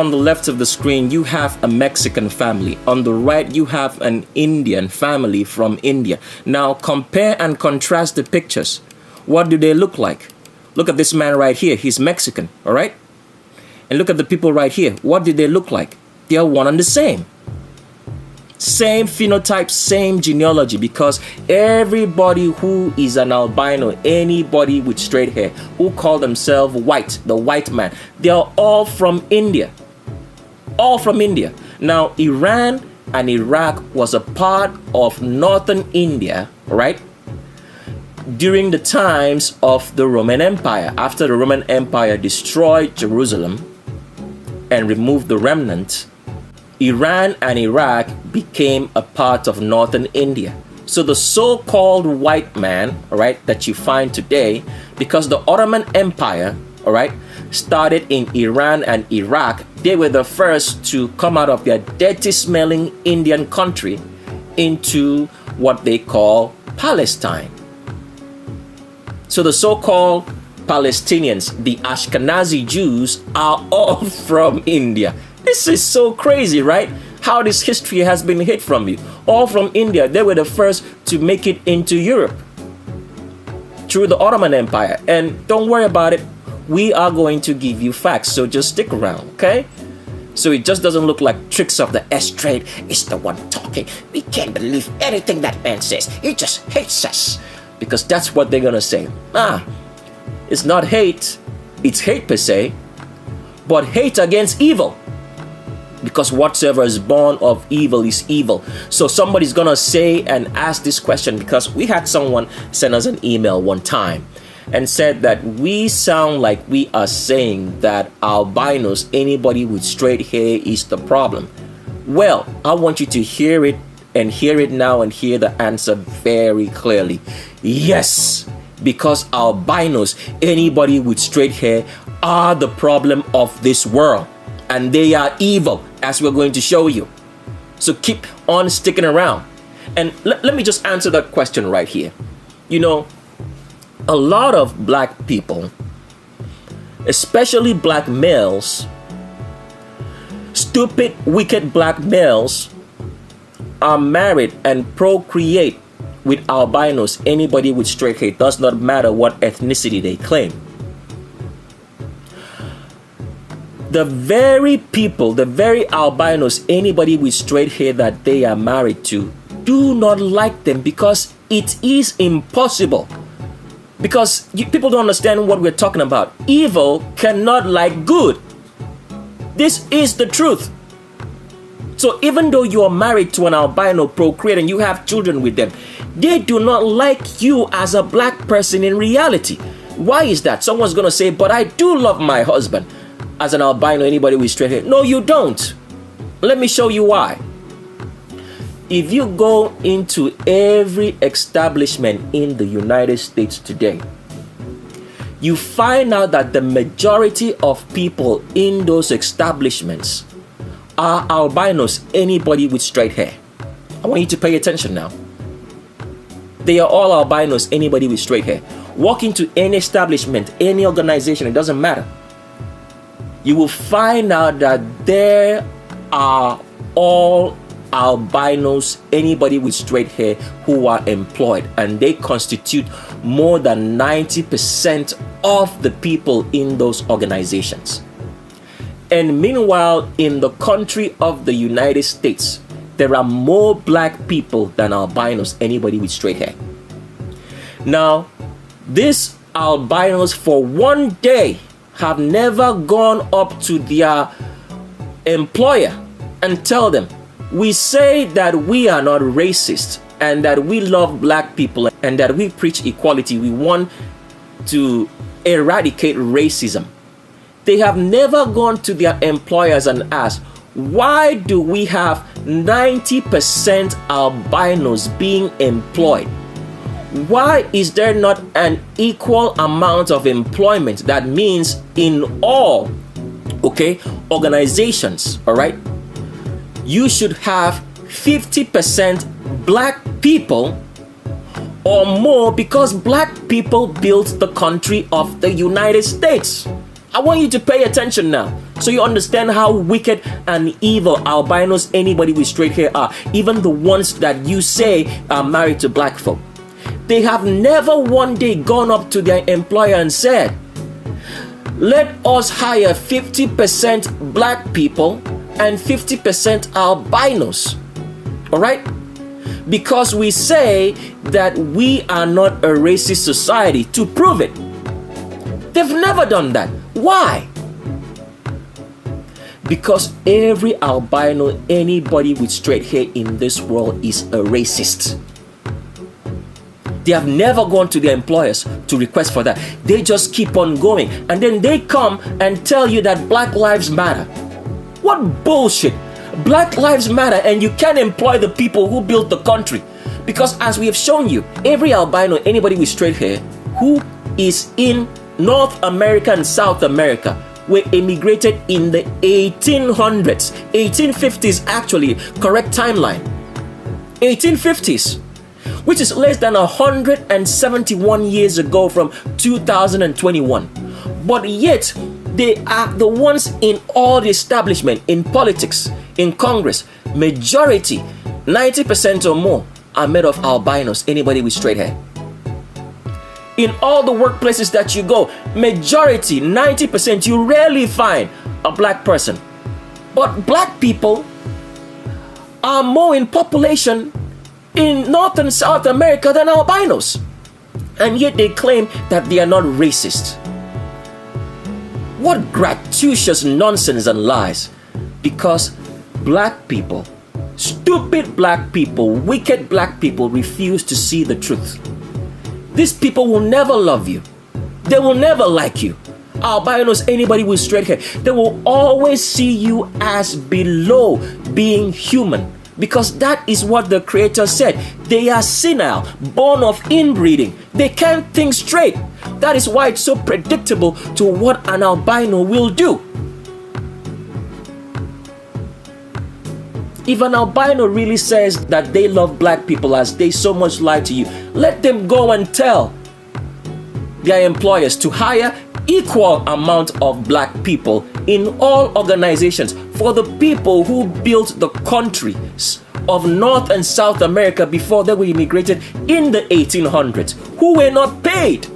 On the left of the screen, you have a Mexican family. On the right, you have an Indian family from India. Now, compare and contrast the pictures. What do they look like? Look at this man right here. He's Mexican, all right? And look at the people right here. What do they look like? They are one and the same. Same phenotype, same genealogy, because everybody who is an albino, anybody with straight hair, who call themselves white, the white man, they are all from India. All from India. Now, Iran and Iraq was a part of northern India, right? During the times of the Roman Empire, after the Roman Empire destroyed Jerusalem and removed the remnant, Iran and Iraq became a part of northern India. So the so-called white man, all right, that you find today, because the Ottoman Empire, all right, started in Iran and Iraq, they were the first to come out of their dirty-smelling Indian country into what they call Palestine. So the so-called Palestinians, the Ashkenazi Jews, are all from India. This is so crazy, right? How this history has been hid from you. All from India. They were the first to make it into Europe through the Ottoman Empire. And don't worry about it. We are going to give you facts. So just stick around, okay? So it just doesn't look like Tricks of the Estrade is the one talking. We can't believe anything that man says. He just hates us. Because that's what they're going to say. It's not hate. It's hate per se. But hate against evil. Because whatsoever is born of evil is evil. So somebody's going to say and ask this question, because we had someone send us an email one time and said that we sound like we are saying that albinos, anybody with straight hair, is the problem. Well, I want you to hear it and hear it now and hear the answer very clearly. Yes, because albinos, anybody with straight hair, are the problem of this world. And they are evil, as we're going to show you. So keep on sticking around. And let me just answer that question right here. You know, a lot of black people, especially black males, stupid, wicked black males, are married and procreate with albinos, anybody with straight hair. It does not matter what ethnicity they claim. The very people, the very albinos, anybody with straight hair that they are married to, do not like them because it is impossible. Because people don't understand what we're talking about. Evil cannot like good. This is the truth. So even though you are married to an albino, procreate, and you have children with them, they do not like you as a black person in reality. Why is that? Someone's going to say, but I do love my husband. As an albino, anybody with straight hair. No, you don't. Let me show you why. If you go into every establishment in the United States today, you find out that the majority of people in those establishments are albinos, anybody with straight hair. I want you to pay attention now. They are all albinos, anybody with straight hair. Walk into any establishment, any organization, it doesn't matter. You will find out that there are all albinos, anybody with straight hair, who are employed, and they constitute more than 90% of the people in those organizations. And meanwhile, in the country of the United States, there are more black people than albinos, anybody with straight hair. Now, these albinos for one day have never gone up to their employer and tell them, we say that we are not racist and that we love black people and that we preach equality. We want to eradicate racism. They have never gone to their employers and asked, why do we have 90% albinos being employed? Why is there not an equal amount of employment? That means in all, organizations, all right, you should have 50% black people or more, because black people built the country of the United States. I want you to pay attention now, so you understand how wicked and evil albinos, anybody with straight hair, are. Even the ones that you say are married to black folk. They have never one day gone up to their employer and said, let us hire 50% black people and 50% albinos. Alright? Because we say that we are not a racist society, to prove it. They've never done that. Why? Because every albino, anybody with straight hair in this world is a racist. They have never gone to their employers to request for that. They just keep on going. And then they come and tell you that Black Lives Matter. What bullshit. Black Lives Matter, and you can't employ the people who built the country. Because as we have shown you, every albino, anybody with straight hair who is in North America and South America were immigrated in the 1800s. 1850s actually, correct timeline. 1850s. Which is less than 171 years ago from 2021. But yet, they are the ones in all the establishment, in politics, in Congress. Majority, 90% or more, are made of albinos, anybody with straight hair. In all the workplaces that you go, majority, 90%, you rarely find a black person. But black people are more in population in North and South America than albinos. And yet they claim that they are not racist. What gratuitous nonsense and lies. Because black people, stupid black people, wicked black people refuse to see the truth. These people will never love you. They will never like you. Albinos, anybody with straight hair, they will always see you as below being human. Because that is what the Creator said. They are senile, born of inbreeding. They can't think straight. That is why it's so predictable to what an albino will do. If an albino really says that they love black people as they so much lie to you, let them go and tell their employers to hire equal amount of black people in all organizations for the people who built the countries of North and South America before they were immigrated in the 1800s, who were not paid.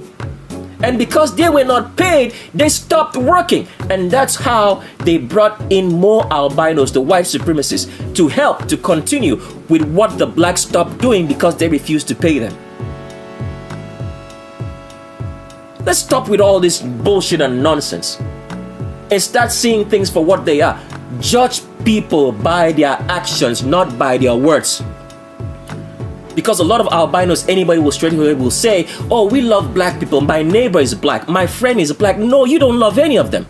And because they were not paid, they stopped working. And that's how they brought in more albinos, the white supremacists, to help to continue with what the blacks stopped doing because they refused to pay them. Let's stop with all this bullshit and nonsense and start seeing things for what they are. Judge people by their actions, not by their words. Because a lot of albinos, anybody with straight hair will say, oh, we love black people. My neighbor is black. My friend is black. No, you don't love any of them.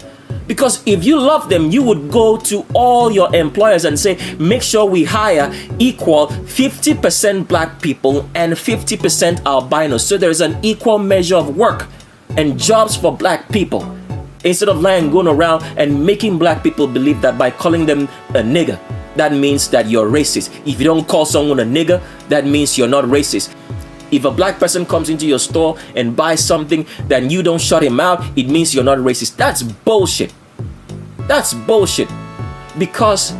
Because if you love them, you would go to all your employers and say, make sure we hire equal 50% black people and 50% albinos. So there is an equal measure of work and jobs for black people. Instead of lying going around and making black people believe that by calling them a nigger, that means that you're racist. If you don't call someone a nigger, that means you're not racist. If a black person comes into your store and buys something, then you don't shut him out, it means you're not racist. That's bullshit. That's bullshit. Because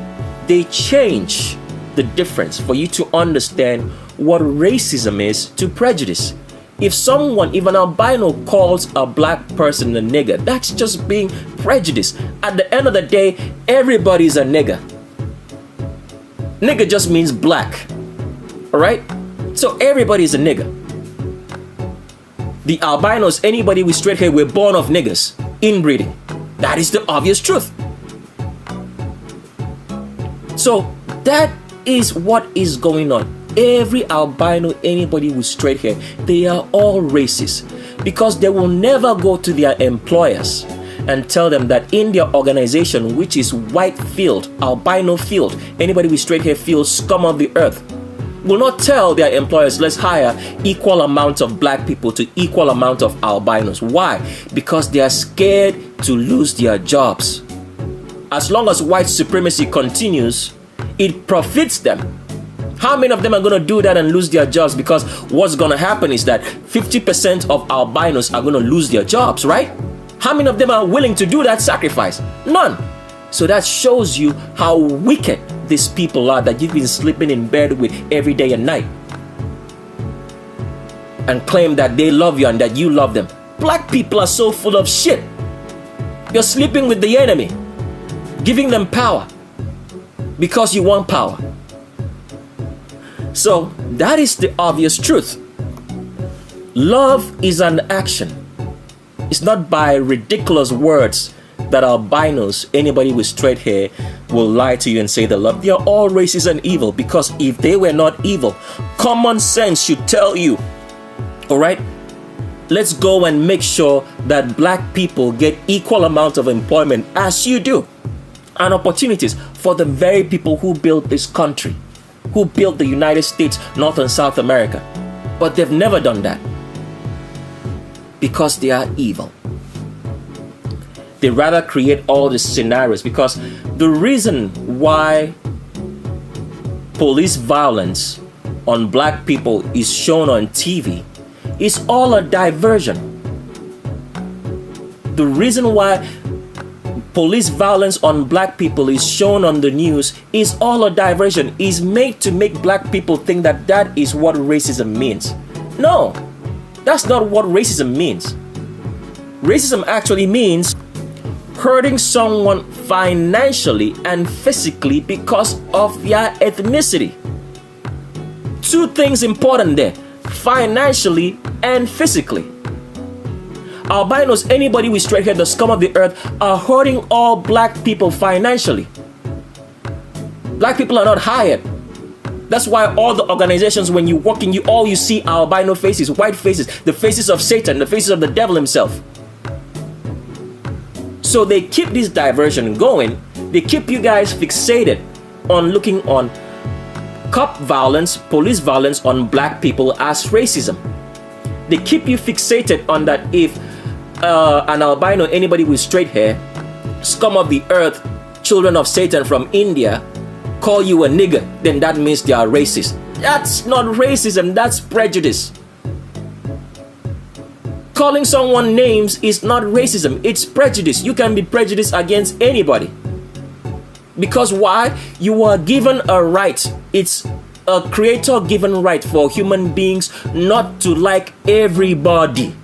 they change the difference for you to understand what racism is to prejudice. If an albino calls a black person a nigger, that's just being prejudiced. At the end of the day, everybody's a nigger. Nigger just means black. Alright? So everybody's a nigger. The albinos, anybody with straight hair, were born of niggers. Inbreeding. That is the obvious truth. So that is what is going on. Every albino, anybody with straight hair, they are all racist. Because they will never go to their employers and tell them that in their organization, which is white field, albino field, anybody with straight hair field, scum of the earth, will not tell their employers, let's hire equal amount of black people to equal amount of albinos. Why? Because they are scared to lose their jobs. As long as white supremacy continues, it profits them. How many of them are going to do that and lose their jobs? Because what's going to happen is that 50% of albinos are going to lose their jobs, right? How many of them are willing to do that sacrifice? None. So that shows you how wicked these people are that you've been sleeping in bed with every day and night, and claim that they love you and that you love them. Black people are so full of shit. You're sleeping with the enemy, giving them power because you want power. So that is the obvious truth. Love is an action. It's not by ridiculous words that albinos, anybody with straight hair, will lie to you and say they love. They are all racist and evil, because if they were not evil, common sense should tell you, all right, let's go and make sure that black people get equal amount of employment as you do, and opportunities for the very people who built this country, who built the United States, North and South America. But they've never done that because they are evil. They rather create all the scenarios, because the reason why police violence on black people is shown on TV is all a diversion. The reason why police violence on black people is shown on the news is all a diversion, is made to make black people think that that is what racism means. No, that's not what racism means. Racism actually means hurting someone financially and physically because of their ethnicity. Two things important there: financially and physically. Albinos, anybody with straight hair, the scum of the earth, are hurting all black people financially. Black people are not hired. That's why all the organizations, when you walk in, all you see are albino faces, white faces, the faces of Satan, the faces of the devil himself. So they keep this diversion going. They keep you guys fixated on looking on cop violence, police violence on black people as racism. They keep you fixated on that. If an albino, anybody with straight hair, scum of the earth, children of Satan from India, call you a nigger, then that means they are racist. That's not racism, that's prejudice. Calling someone names is not racism, it's prejudice. You can be prejudiced against anybody. Because why? You are given a right. It's a creator-given right for human beings not to like everybody.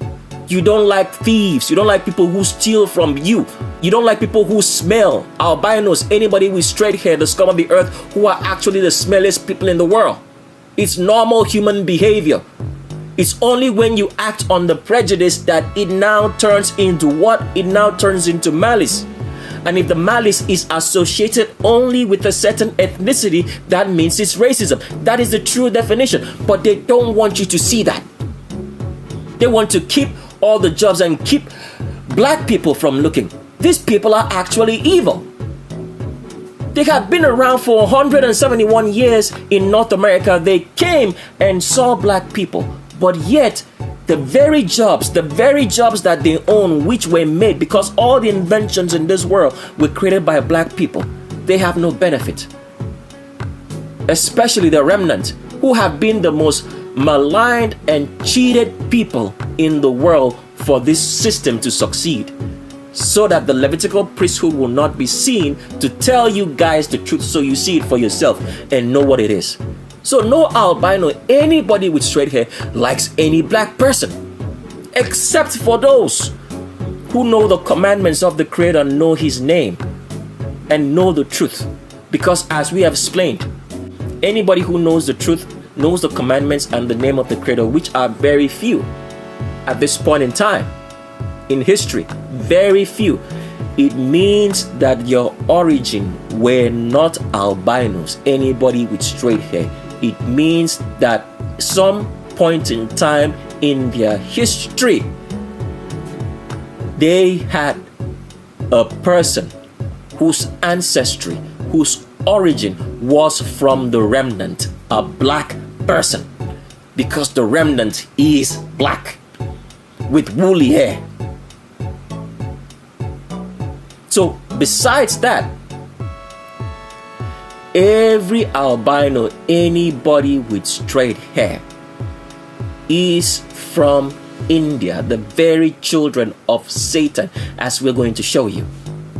You don't like thieves. You don't like people who steal from you. You don't like people who smell. Albinos, anybody with straight hair, the scum of the earth, who are actually the smelliest people in the world. It's normal human behavior. It's only when you act on the prejudice that it now turns into what? It now turns into malice. And if the malice is associated only with a certain ethnicity, that means it's racism. That is the true definition. But they don't want you to see that. They want to keep all the jobs and keep black people from looking. These people are actually evil. They have been around for 171 years in North America. They came and saw black people. But yet, the very jobs that they own, which were made because all the inventions in this world were created by black people, they have no benefit. Especially the remnant, who have been the most maligned and cheated people in the world for this system to succeed, so that the Levitical priesthood will not be seen to tell you guys the truth, so you see it for yourself and know what it is. So no albino, anybody with straight hair, likes any black person, except for those who know the commandments of the Creator, know His name, and know the truth. Because as we have explained, anybody who knows the truth knows the commandments and the name of the Creator, which are very few at this point in time in history. Very few. It means that your origin were not albinos, anybody with straight hair. It means that some point in time in their history, they had a person whose ancestry, whose origin was from the remnant, a black person, because the remnant is black with woolly hair. So besides that, every albino, anybody with straight hair, is from India, the very children of Satan, as we're going to show you.